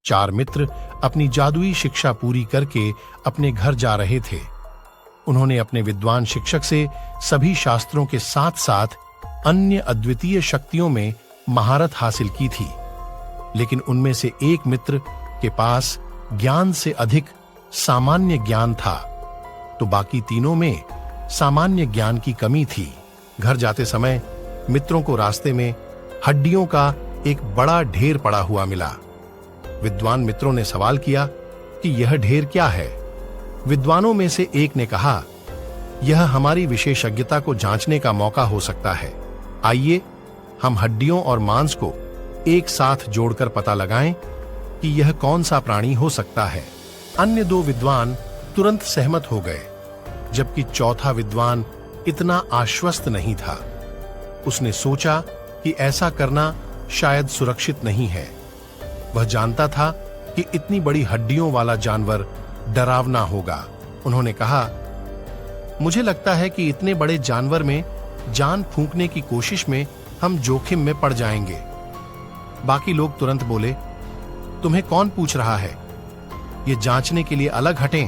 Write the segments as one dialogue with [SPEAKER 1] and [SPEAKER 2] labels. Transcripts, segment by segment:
[SPEAKER 1] 4 मित्र अपनी जादुई शिक्षा पूरी करके अपने घर जा रहे थे। उन्होंने अपने विद्वान शिक्षक से सभी शास्त्रों के साथ साथ अन्य अद्वितीय शक्तियों में महारत हासिल की थी, लेकिन उनमें से एक मित्र के पास ज्ञान से अधिक सामान्य ज्ञान था, तो बाकी तीनों में सामान्य ज्ञान की कमी थी। घर जाते समय मित्रों को रास्ते में हड्डियों का एक बड़ा ढेर पड़ा हुआ मिला। विद्वान मित्रों ने सवाल किया कि यह ढेर क्या है। विद्वानों में से एक ने कहा, यह हमारी विशेषज्ञता को जांचने का मौका हो सकता है। आइए हम हड्डियों और मांस को एक साथ जोड़कर पता लगाएं कि यह कौन सा प्राणी हो सकता है। अन्य 2 विद्वान तुरंत सहमत हो गए, जबकि चौथा विद्वान इतना आश्वस्त नहीं था। उसने सोचा कि ऐसा करना शायद सुरक्षित नहीं है। वह जानता था कि इतनी बड़ी हड्डियों वाला जानवर डरावना होगा। उन्होंने कहा, मुझे लगता है कि इतने बड़े जानवर में जान फूंकने की कोशिश में हम जोखिम में पड़ जाएंगे। बाकी लोग तुरंत बोले, तुम्हें कौन पूछ रहा है? ये जांचने के लिए अलग हटें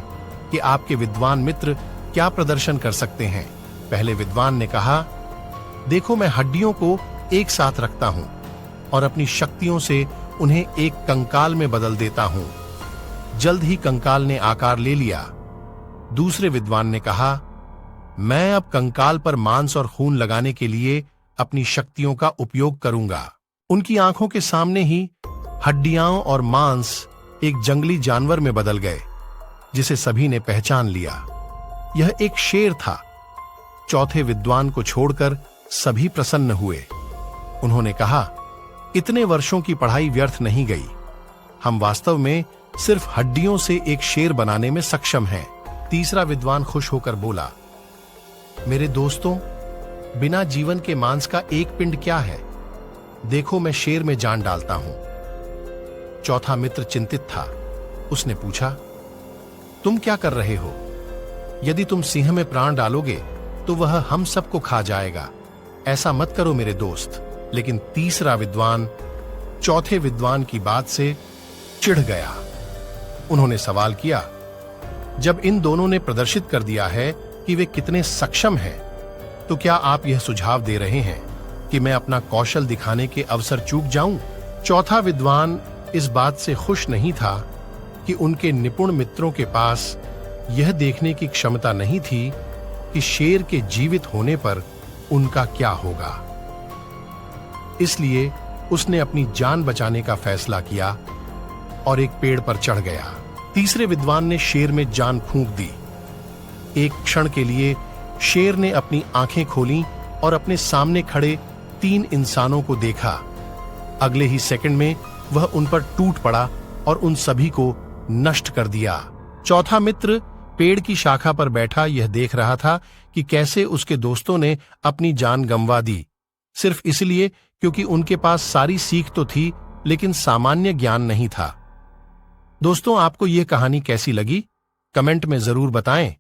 [SPEAKER 1] कि आपके विद्वान मित्र क्या प्रदर्शन कर सकते हैं। पहले विद्वान ने कहा, देखो मैं हड्डियों को एक साथ रखता हूं और अपनी शक्तियों से उन्हें एक कंकाल में बदल देता हूं। जल्द ही कंकाल ने आकार ले लिया। दूसरे विद्वान ने कहा, मैं अब कंकाल पर मांस और खून लगाने के लिए अपनी शक्तियों का उपयोग करूंगा। उनकी आंखों के सामने ही हड्डियां और मांस एक जंगली जानवर में बदल गए, जिसे सभी ने पहचान लिया। यह एक शेर था। चौथे विद्वान को छोड़कर सभी प्रसन्न हुए। उन्होंने कहा, इतने वर्षों की पढ़ाई व्यर्थ नहीं गई। हम वास्तव में सिर्फ हड्डियों से एक शेर बनाने में सक्षम हैं। तीसरा विद्वान खुश होकर बोला, मेरे दोस्तों, बिना जीवन के मांस का एक पिंड क्या है? देखो मैं शेर में जान डालता हूं। चौथा मित्र चिंतित था। उसने पूछा, तुम क्या कर रहे हो? यदि तुम सिंह में प्राण डालोगे तो वह हम सबको खा जाएगा। ऐसा मत करो मेरे दोस्त। लेकिन तीसरा विद्वान चौथे विद्वान की बात से चिढ़ गया। उन्होंने सवाल किया, जब इन दोनों ने प्रदर्शित कर दिया है कि वे कितने सक्षम हैं, तो क्या आप यह सुझाव दे रहे हैं कि मैं अपना कौशल दिखाने के अवसर चूक जाऊं? चौथा विद्वान इस बात से खुश नहीं था कि उनके निपुण मित्रों के पास यह देखने की क्षमता नहीं थी कि शेर के जीवित होने पर उनका क्या होगा। इसलिए उसने अपनी जान बचाने का फैसला किया और एक पेड़ पर चढ़ गया। तीसरे विद्वान ने शेर में जान फूंक दी। एक क्षण के लिए शेर ने अपनी आंखें खोलीं और अपने सामने खड़े 3 इंसानों को देखा। अगले ही सेकंड में वह उन पर टूट पड़ा और उन सभी को नष्ट कर दिया। चौथा मित्र पेड़ की शाखा पर बैठा यह देख रहा था कि कैसे उसके दोस्तों ने अपनी जान गंवा दी, सिर्फ इसलिए क्योंकि उनके पास सारी सीख तो थी लेकिन सामान्य ज्ञान नहीं था। दोस्तों, आपको यह कहानी कैसी लगी? कमेंट में जरूर बताएं।